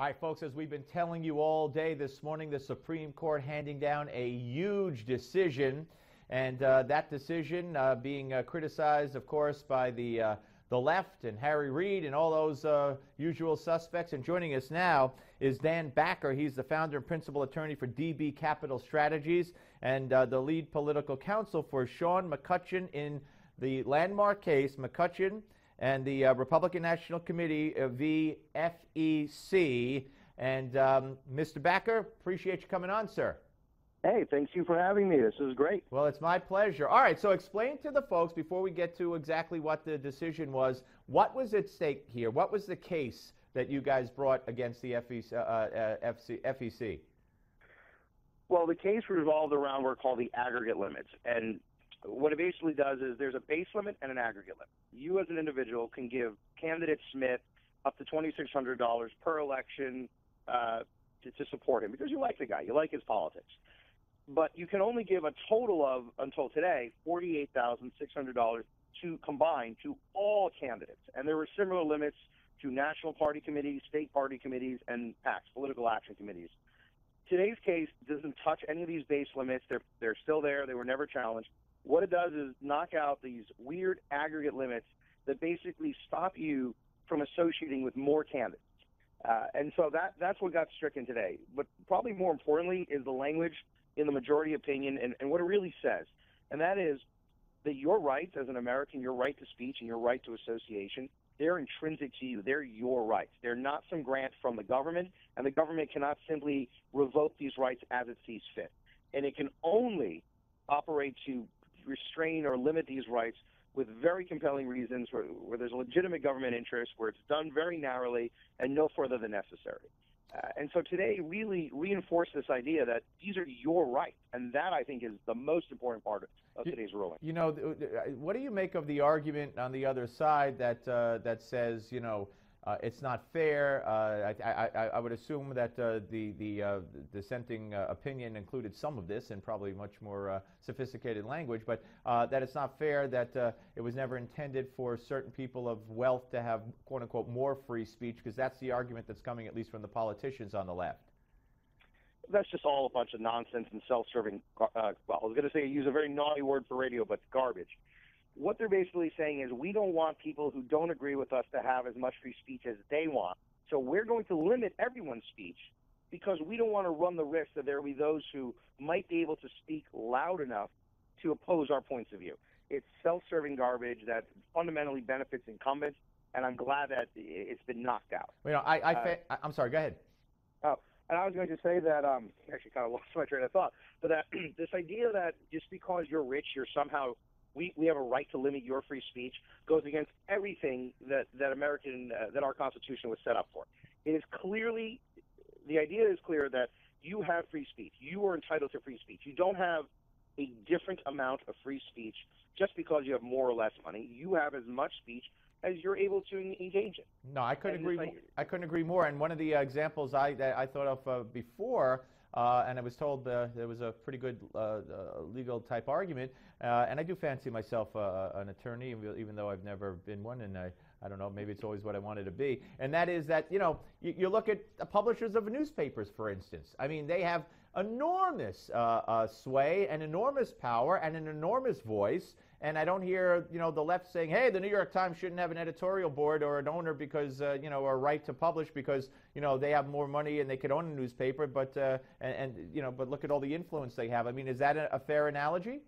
All right, folks, as we've been telling you all day this morning, the Supreme Court handing down a huge decision, and that decision being criticized, of course, by the left and Harry Reid and all those usual suspects. And joining us now is Dan Backer. He's the founder and principal attorney for DB Capital Strategies and the lead political counsel for Shaun McCutcheon in the landmark case, McCutcheon and the Republican National Committee v. FEC. And Mr. Backer, appreciate you coming on, sir. Hey, thanks you for having me. This is great. Well, it's my pleasure. All right, so explain to the folks, before we get to exactly what the decision was, what was at stake here? What was the case that you guys brought against the FEC? Well, the case revolved around what are called the aggregate limits. And what it basically does is there's a base limit and an aggregate limit. You as an individual can give candidate Smith up to $2,600 per election to support him because you like the guy, you like his politics. But you can only give a total of, until today, $48,600 to combine to all candidates. And there were similar limits to national party committees, state party committees, and PACs, political action committees. Today's case doesn't touch any of these base limits. They're still there. They were never challenged. What it does is knock out these weird aggregate limits that basically stop you from associating with more candidates. And so that's what got stricken today. But probably more importantly is the language in the majority opinion and what it really says. And that is that your rights as an American, your right to speech and your right to association, they're intrinsic to you. They're your rights. They're not some grant from the government, and the government cannot simply revoke these rights as it sees fit. And it can only operate to restrain or limit these rights with very compelling reasons where there's a legitimate government interest, where it's done very narrowly and no further than necessary. And so today really reinforced this idea that these are your rights, and that, I think, is the most important part of today's ruling. You know, what do you make of the argument on the other side that that says, you know, it's not fair? I would assume that the dissenting opinion included some of this and probably much more sophisticated language, but that it's not fair that it was never intended for certain people of wealth to have, quote unquote, more free speech, because that's the argument that's coming at least from the politicians on the left. That's just all a bunch of nonsense and self-serving, well, I was going to say, use a very naughty word for radio, but garbage. What they're basically saying is we don't want people who don't agree with us to have as much free speech as they want. So we're going to limit everyone's speech because we don't want to run the risk that there will be those who might be able to speak loud enough to oppose our points of view. It's self-serving garbage that fundamentally benefits incumbents, and I'm glad that it's been knocked out. You know, I'm sorry, go ahead. Oh, and I was going to say that, actually kind of lost my train of thought, but that this idea that just because you're rich, you're somehow we have a right to limit your free speech goes against everything that our Constitution was set up for. It is clearly, the idea is clear that you have free speech. You are entitled to free speech. You don't have a different amount of free speech just because you have more or less money. You have as much speech as you're able to engage in. No, I couldn't agree. I couldn't agree more. And one of the examples that I thought of before. And I was told there was a pretty good legal type argument, and I do fancy myself an attorney, even though I've never been one, and I don't know, maybe it's always what I wanted to be. And that is that, you know, you look at the publishers of newspapers, for instance. I mean, they have enormous sway and enormous power and an enormous voice. And I don't hear, you know, the left saying, hey, the New York Times shouldn't have an editorial board or an owner because, you know, or a right to publish because, you know, they have more money and they could own a newspaper, but, you know, but look at all the influence they have. I mean, is that a fair analogy?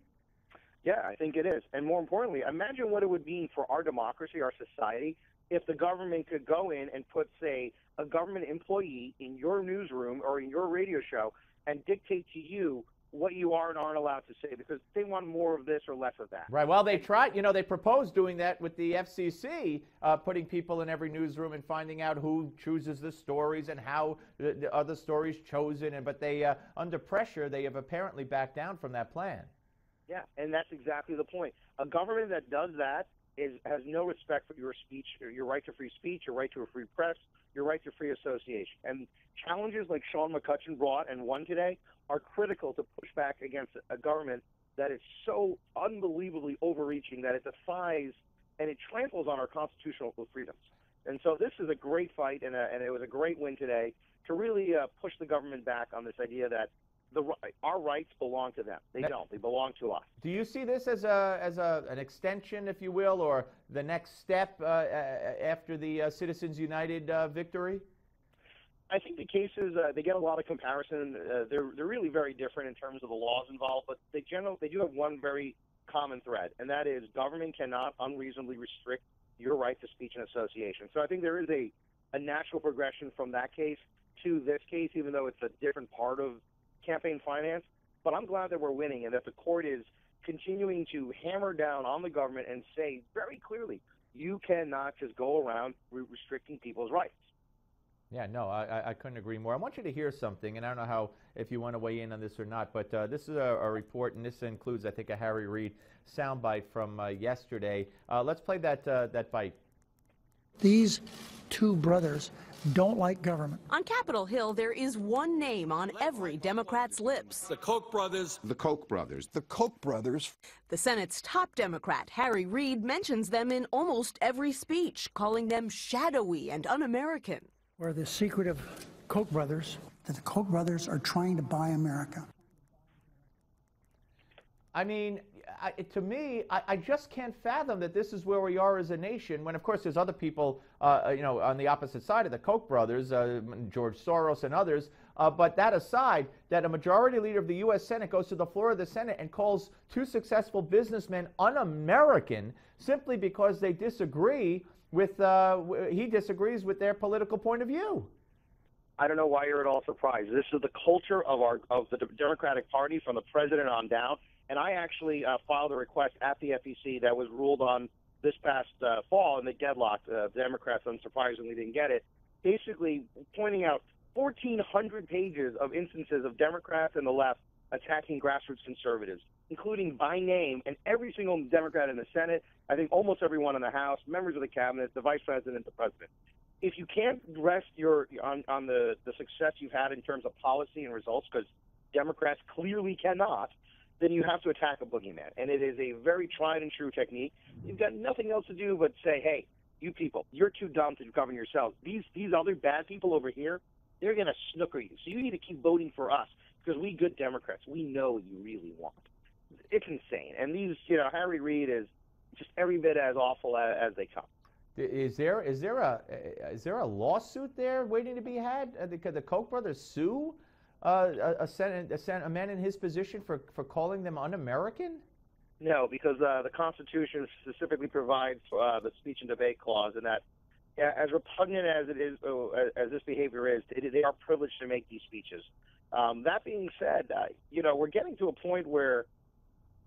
Yeah, I think it is. And more importantly, imagine what it would mean for our democracy, our society, if the government could go in and put, say, a government employee in your newsroom or in your radio show and dictate to you what you are and aren't allowed to say because they want more of this or less of that. Right. Well, they tried, you know, they proposed doing that with the FCC, putting people in every newsroom and finding out who chooses the stories and how the other stories chosen. But they, under pressure, they have apparently backed down from that plan. Yeah, and that's exactly the point. A government that does that has no respect for your speech, your right to free speech, your right to a free press, your right to free association. And challenges like Shaun McCutcheon brought and won today are critical to push back against a government that is so unbelievably overreaching that it defies and it tramples on our constitutional freedoms. And so this is a great fight, and it was a great win today to really push the government back on this idea that our rights belong to them. They don't. They belong to us. Do you see this as an extension, if you will, or the next step after the Citizens United victory? I think the cases they get a lot of comparison. They're really very different in terms of the laws involved, but they do have one very common thread, and that is government cannot unreasonably restrict your right to speech and association. So I think there is a natural progression from that case to this case, even though it's a different part of campaign finance. But I'm glad that we're winning and that the court is continuing to hammer down on the government and say very clearly, you cannot just go around restricting people's rights. Yeah, no, I couldn't agree more. I want you to hear something, and I don't know if you want to weigh in on this or not, but this is a report, and this includes, I think, a Harry Reid soundbite from yesterday. Let's play that bite. These two brothers don't like government. On Capitol Hill, there is one name on every Democrat's lips. The Koch brothers. The Koch brothers. The Koch brothers. The Senate's top Democrat, Harry Reid, mentions them in almost every speech, calling them shadowy and un-American. We're the secretive Koch brothers. That the Koch brothers are trying to buy America. I mean, to me, I just can't fathom that this is where we are as a nation when, of course, there's other people, on the opposite side of the Koch brothers, George Soros and others. But that aside, that a majority leader of the U.S. Senate goes to the floor of the Senate and calls two successful businessmen un-American simply because they disagree with, he disagrees with their political point of view. I don't know why you're at all surprised. This is the culture of the Democratic Party from the president on down. And I actually filed a request at the FEC that was ruled on this past fall, and they deadlocked. Democrats, unsurprisingly, didn't get it. Basically pointing out 1,400 pages of instances of Democrats and the left attacking grassroots conservatives, including by name, and every single Democrat in the Senate, I think almost everyone in the House, members of the cabinet, the vice president, the president. If you can't rest on the success you've had in terms of policy and results, because Democrats clearly cannot, then you have to attack a boogeyman. And it is a very tried and true technique. You've got nothing else to do but say, hey, you people, you're too dumb to govern yourselves. These other bad people over here, they're going to snooker you. So you need to keep voting for us because we good Democrats, we know what you really want. It's insane. And these, Harry Reid is just every bit as awful as they come. Is there a lawsuit there waiting to be had? Could the Koch brothers sue a man in his position for calling them un-American? No, because the Constitution specifically provides the speech and debate clause, and that as repugnant as it is, as this behavior is, they are privileged to make these speeches. That being said, we're getting to a point where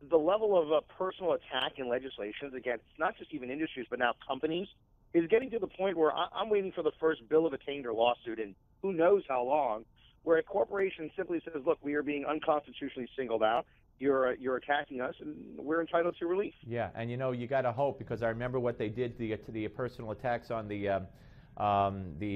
the level of personal attack in legislations against not just even industries but now companies is getting to the point where I'm waiting for the first bill of attainder lawsuit in who knows how long, where a corporation simply says, look, we are being unconstitutionally singled out. You're attacking us, and we're entitled to relief. Yeah, and you got to hope, because I remember what they did to the personal attacks on the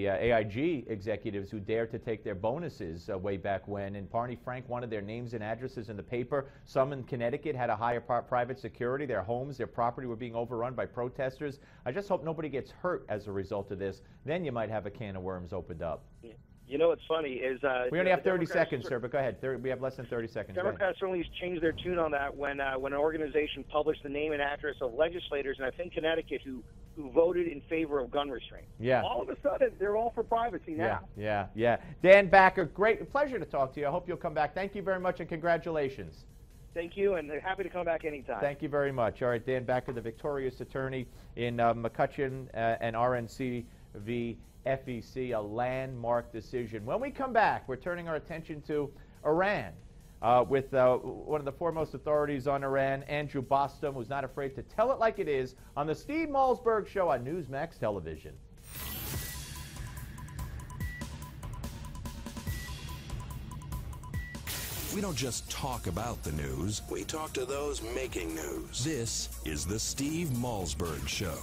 AIG executives who dared to take their bonuses way back when. And Barney Frank wanted their names and addresses in the paper. Some in Connecticut had a higher private security. Their homes, their property were being overrun by protesters. I just hope nobody gets hurt as a result of this. Then you might have a can of worms opened up. Yeah. You know what's funny is we only have 30 seconds, sir, but go ahead. We have less than 30 seconds. Democrats certainly changed their tune on that when an organization published the name and address of legislators, and I think Connecticut, who voted in favor of gun restraint. Yeah. All of a sudden, they're all for privacy now. Yeah. Dan Backer, great pleasure to talk to you. I hope you'll come back. Thank you very much, and congratulations. Thank you, and they're happy to come back anytime. Thank you very much. All right, Dan Backer, the victorious attorney in McCutcheon and RNC v. FEC, a landmark decision. When we come back, we're turning our attention to Iran with one of the foremost authorities on Iran, Andrew Bostom, who's not afraid to tell it like it is on the Steve Malzberg Show on Newsmax Television. We don't just talk about the news, we talk to those making news. This is the Steve Malzberg Show.